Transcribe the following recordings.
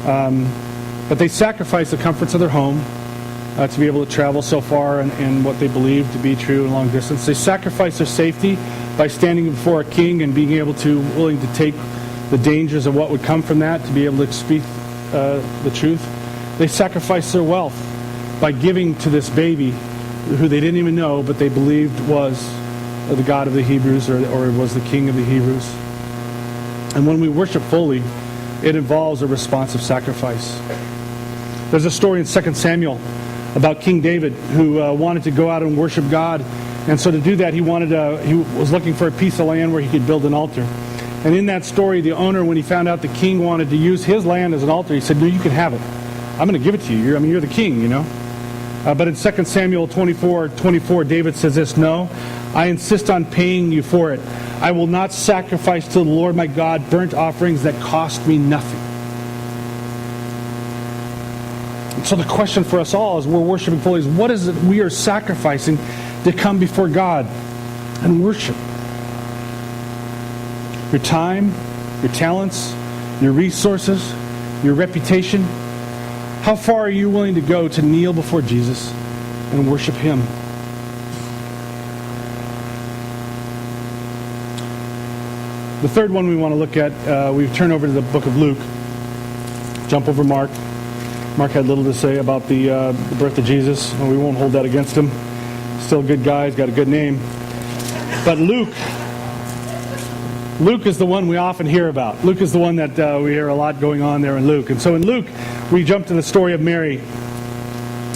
But they sacrificed the comforts of their home to be able to travel so far in what they believed to be true in long distance. They sacrificed their safety by standing before a king and being willing to take the dangers of what would come from that, to be able to speak the truth. They sacrificed their wealth by giving to this baby who they didn't even know, but they believed was the God of the Hebrews or was the King of the Hebrews. And when we worship fully, it involves a response of sacrifice. There's a story in 2 Samuel about King David who wanted to go out and worship God. And so to do that, he was looking for a piece of land where he could build an altar. And in that story, the owner, when he found out the king wanted to use his land as an altar, he said, "No, you can have it. I'm going to give it to you. You're the king, you know." But in 2 Samuel 24, David says this, "No, I insist on paying you for it. I will not sacrifice to the Lord my God burnt offerings that cost me nothing." And so the question for us all as we're worshiping fully is, what is it we are sacrificing to come before God and worship? Your time, your talents, your resources, your reputation. How far are you willing to go to kneel before Jesus and worship Him? The third one we want to look at, we've turned over to the book of Luke. Jump over Mark. Mark had little to say about the birth of Jesus. We won't hold that against him. Still a good guy. He's got a good name. But Luke is the one we often hear about. Luke is the one that we hear a lot going on there in Luke. And so in Luke, we jump to the story of Mary.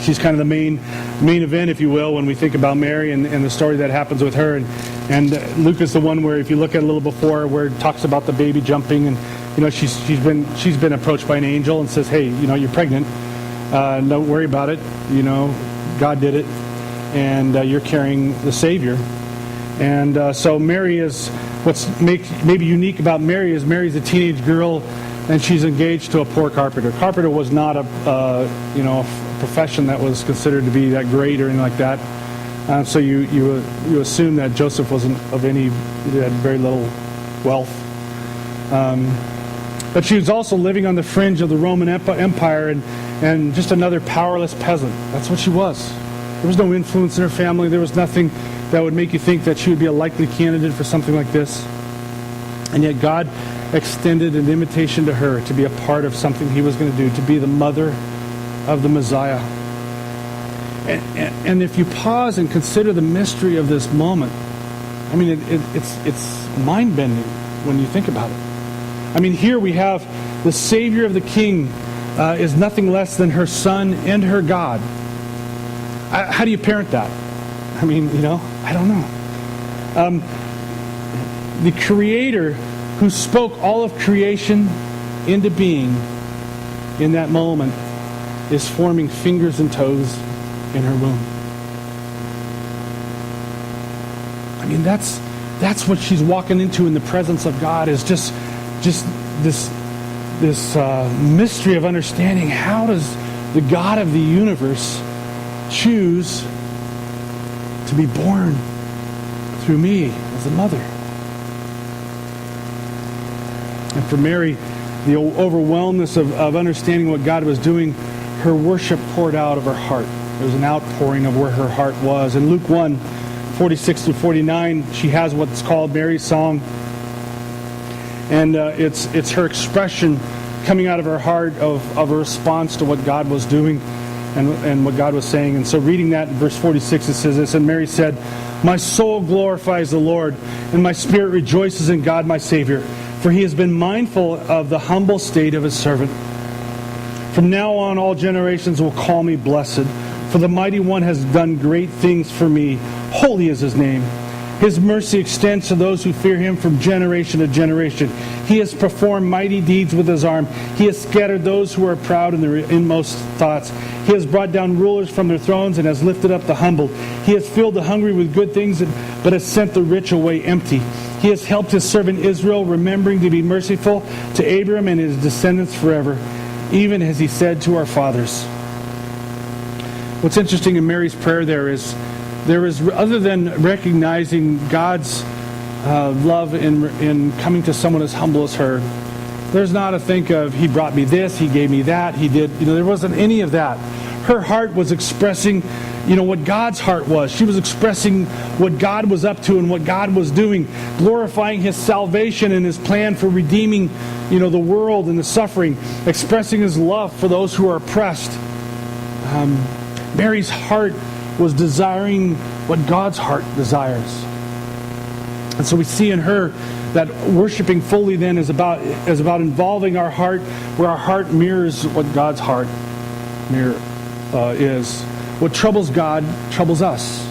She's kind of the main event, if you will, when we think about Mary and the story that happens with her. And Luke is the one where, if you look at it a little before, where it talks about the baby jumping, and she's been approached by an angel and says, "Hey, you're pregnant. Don't worry about it. God did it, and you're carrying the Savior." And so Mary is, what's maybe unique about Mary is Mary's a teenage girl, and she's engaged to a poor carpenter. Carpenter was not a profession that was considered to be that great or anything like that. So you assume that Joseph wasn't he had very little wealth. But she was also living on the fringe of the Roman Empire and just another powerless peasant. That's what she was. There was no influence in her family. There was nothing that would make you think that she would be a likely candidate for something like this. And yet God extended an invitation to her to be a part of something He was going to do, to be the mother of the Messiah. And if you pause and consider the mystery of this moment, I mean, it's mind-bending when you think about it. I mean, here we have the Savior of the King is nothing less than her Son and her God. How do you parent that? I mean, I don't know. The Creator who spoke all of creation into being in that moment is forming fingers and toes in her womb. I mean, that's what she's walking into in the presence of God, is just this mystery of understanding, how does the God of the universe choose to be born through me as a mother? And for Mary, the overwhelmness of understanding what God was doing, her worship poured out of her heart. There was an outpouring of where her heart was. In Luke 1, 46 to 49, she has what's called Mary's Song. And it's her expression coming out of her heart of a response to what God was doing and what God was saying. And so reading that in verse 46, it says this, "And Mary said, 'My soul glorifies the Lord, and my spirit rejoices in God my Savior, for He has been mindful of the humble state of His servant. From now on all generations will call me blessed, for the Mighty One has done great things for me. Holy is His name. His mercy extends to those who fear Him from generation to generation. He has performed mighty deeds with His arm. He has scattered those who are proud in their inmost thoughts. He has brought down rulers from their thrones and has lifted up the humbled. He has filled the hungry with good things, but has sent the rich away empty. He has helped His servant Israel, remembering to be merciful to Abraham and his descendants forever, even as He said to our fathers.'" What's interesting in Mary's prayer there is, other than recognizing God's love in coming to someone as humble as her, There's not a think of, he brought me this, he gave me that, he did. There wasn't any of that. Her heart was expressing, what God's heart was. She was expressing what God was up to and what God was doing, glorifying His salvation and His plan for redeeming, the world and the suffering, expressing His love for those who are oppressed. Mary's heart was desiring what God's heart desires. And so we see in her that worshiping fully then is about involving our heart, where our heart mirrors what God's heart is. What troubles God troubles us.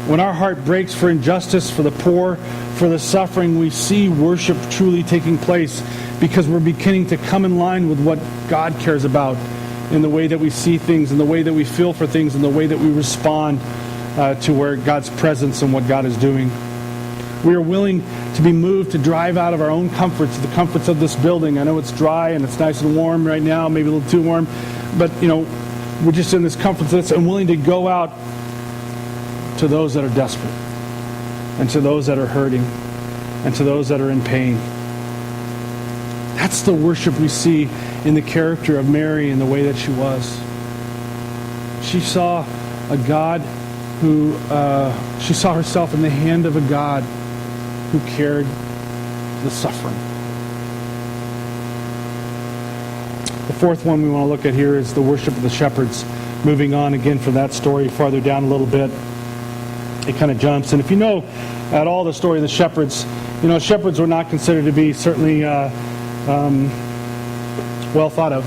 When our heart breaks for injustice, for the poor, for the suffering, we see worship truly taking place because we're beginning to come in line with what God cares about in the way that we see things, in the way that we feel for things, in the way that we respond to where God's presence and what God is doing. We are willing to be moved to drive out of our own comforts, the comforts of this building. I know it's dry and it's nice and warm right now, maybe a little too warm, but we're just in this comfort that's and willing to go out to those that are desperate, and to those that are hurting, and to those that are in pain. That's the worship we see in the character of Mary and the way that she was. She saw a God who, she saw herself in the hand of a God who cared the suffering. The fourth one we want to look at here is the worship of the shepherds. Moving on again from that story farther down a little bit, it kind of jumps. And if you know at all the story of the shepherds, shepherds were not considered to be certainly well thought of.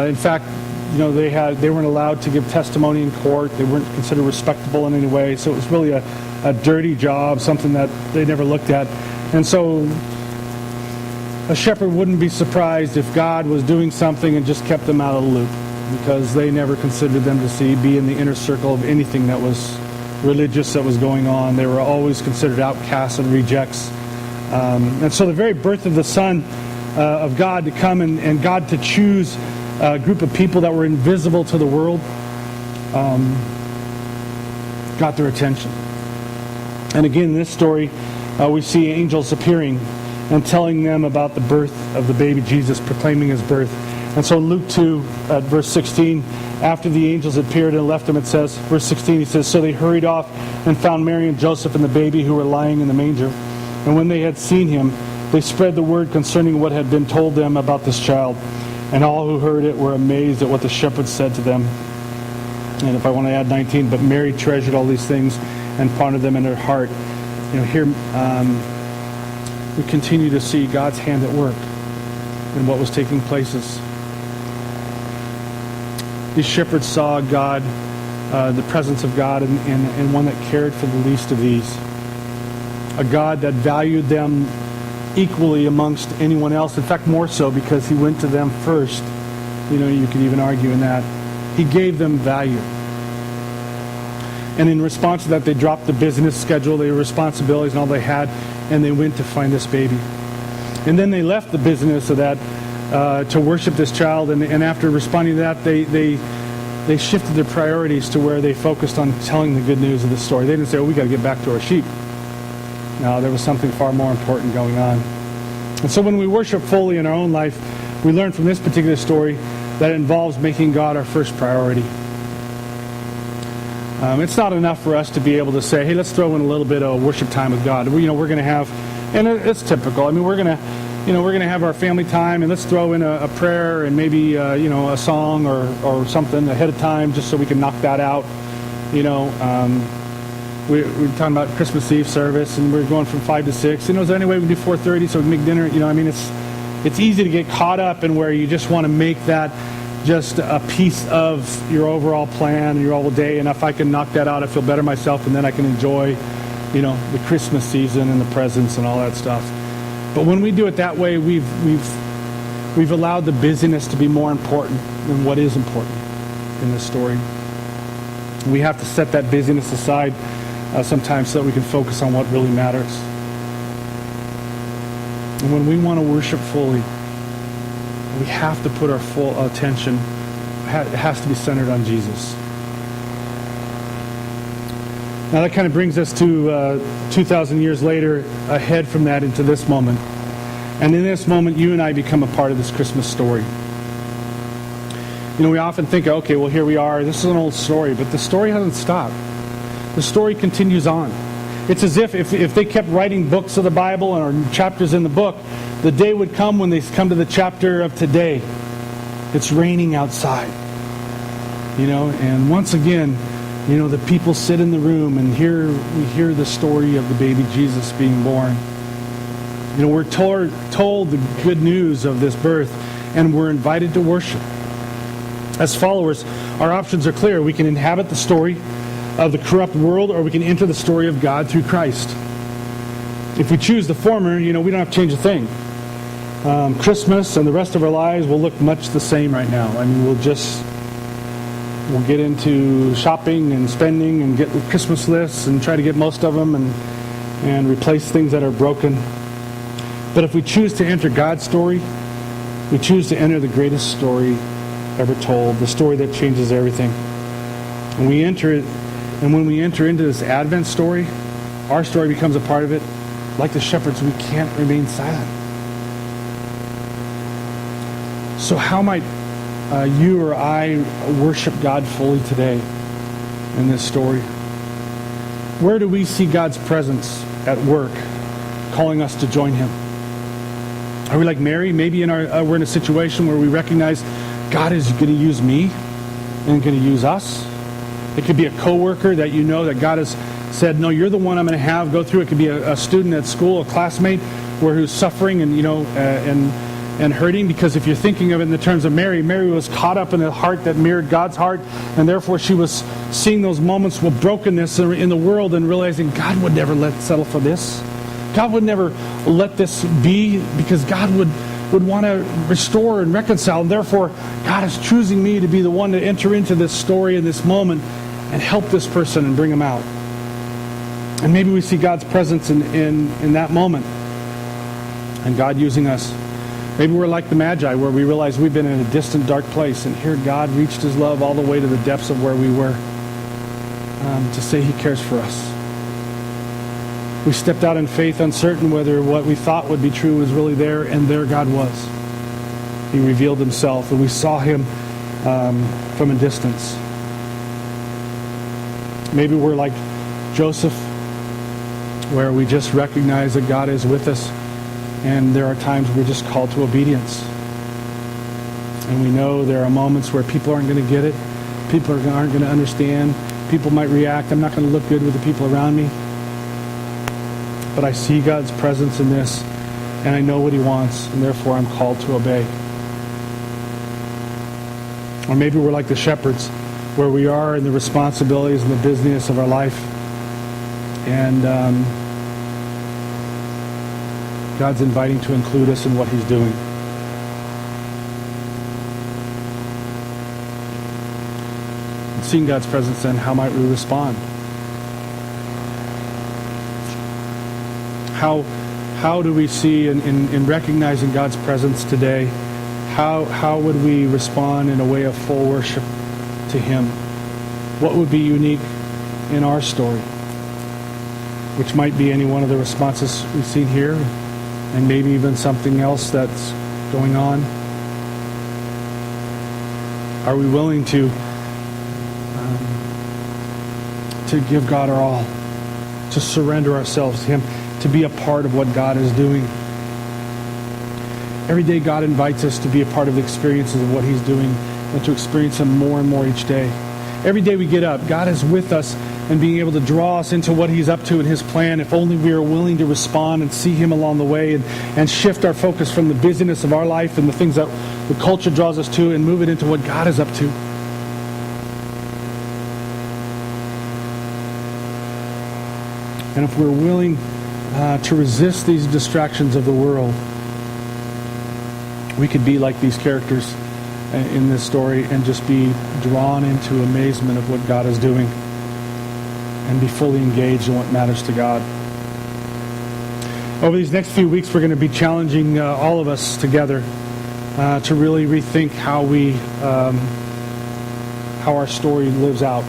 In fact, they weren't allowed to give testimony in court. They weren't considered respectable in any way. So it was really a dirty job, something that they never looked at. And so a shepherd wouldn't be surprised if God was doing something and just kept them out of the loop, because they never considered them to be in the inner circle of anything that was religious that was going on. They were always considered outcasts and rejects. And so the very birth of the Son of God to come and God to choose a group of people that were invisible to the world got their attention. And again, in this story, we see angels appearing and telling them about the birth of the baby Jesus, proclaiming His birth. And so in Luke 2, at verse 16, after the angels appeared and left them, it says, verse 16, he says, "So they hurried off and found Mary and Joseph and the baby who were lying in the manger. And when they had seen Him, they spread the word concerning what had been told them about this child. And all who heard it were amazed at what the shepherds said to them." And if I want to add 19, "But Mary treasured all these things and pondered them in her heart." Here we continue to see God's hand at work in what was taking places. These shepherds saw God, the presence of God, and one that cared for the least of these. A God that valued them equally amongst anyone else. In fact, more so, because He went to them first. You could even argue in that. He gave them value. And in response to that, they dropped the business schedule, their responsibilities and all they had, and they went to find this baby. And then they left the business of that to worship this child. And after responding to that, they shifted their priorities to where they focused on telling the good news of the story. They didn't say, "Oh, we got to get back to our sheep." No, there was something far more important going on. And so when we worship fully in our own life, we learn from this particular story that it involves making God our first priority. It's not enough for us to be able to say, "Hey, let's throw in a little bit of worship time with God." We're going to have, and it's typical. We're going to have our family time, and let's throw in a prayer and maybe a song or something ahead of time, just so we can knock that out. We're talking about Christmas Eve service, and we're going from 5 to 6. Is there any way we can do 4:30 so we can make dinner? It's easy to get caught up in where you just want to make that just a piece of your overall plan, your overall day. And if I can knock that out, I feel better myself, and then I can enjoy, the Christmas season and the presents and all that stuff. But when we do it that way, we've allowed the busyness to be more important than what is important in this story. We have to set that busyness aside sometimes so that we can focus on what really matters. And when we want to worship fully, we have to put our full attention, it has to be centered on Jesus. Now that kind of brings us to 2,000 years later, ahead from that into this moment. And in this moment, you and I become a part of this Christmas story. You know, we often think, okay, well, here we are. This is an old story, but the story hasn't stopped. The story continues on. It's as if they kept writing books of the Bible or chapters in the book, the day would come when they come to the chapter of today. It's raining outside. You know, and once again, you know, the people sit in the room and we hear the story of the baby Jesus being born. You know, we're told the good news of this birth, and we're invited to worship. As followers, our options are clear. We can inhabit the story of the corrupt world, or we can enter the story of God through Christ. If we choose the former, you know, we don't have to change a thing. Christmas and the rest of our lives will look much the same right now. I mean, we'll get into shopping and spending and get Christmas lists and try to get most of them and replace things that are broken. But if we choose to enter God's story, we choose to enter the greatest story ever told, the story that changes everything. And we enter it, and when we enter into this Advent story, our story becomes a part of it. Like the shepherds, we can't remain silent. So how might you or I worship God fully today in this story? Where do we see God's presence at work, calling us to join Him? Are we like Mary? Maybe we're in a situation where we recognize God is going to use me and going to use us. It could be a coworker that you know that God has said, no, you're the one I'm going to have go through. It could be a student at school, a classmate who's suffering and, you know, and hurting, because if you're thinking of it in the terms of Mary was caught up in a heart that mirrored God's heart, and therefore she was seeing those moments of brokenness in the world and realizing God would never settle for this. God would never let this be, because God would want to restore and reconcile, and therefore God is choosing me to be the one to enter into this story in this moment and help this person and bring them out. And maybe we see God's presence in that moment and God using us. Maybe we're like the Magi, where we realize we've been in a distant, dark place, and here God reached His love all the way to the depths of where we were to say He cares for us. We stepped out in faith, uncertain whether what we thought would be true was really there, and there God was. He revealed Himself, and we saw Him from a distance. Maybe we're like Joseph, where we just recognize that God is with us, and there are times we're just called to obedience. And we know there are moments where people aren't going to get it. People aren't going to understand. People might react. I'm not going to look good with the people around me. But I see God's presence in this, and I know what He wants, and therefore I'm called to obey. Or maybe we're like the shepherds, where we are in the responsibilities and the busyness of our life, and God's inviting to include us in what He's doing. And seeing God's presence, then, how might we respond? How do we see in recognizing God's presence today, how would we respond in a way of full worship to Him? What would be unique in our story? Which might be any one of the responses we've seen here, and maybe even something else that's going on. Are we willing to give God our all, to surrender ourselves to Him, to be a part of what God is doing? Every day God invites us to be a part of the experiences of what He's doing and to experience Him more and more each day. Every day we get up, God is with us and being able to draw us into what He's up to in His plan, if only we are willing to respond and see Him along the way and shift our focus from the busyness of our life and the things that the culture draws us to and move it into what God is up to. And if we're willing to resist these distractions of the world, we could be like these characters in this story and just be drawn into amazement of what God is doing and be fully engaged in what matters to God. Over these next few weeks, we're going to be challenging all of us together to really rethink how our story lives out.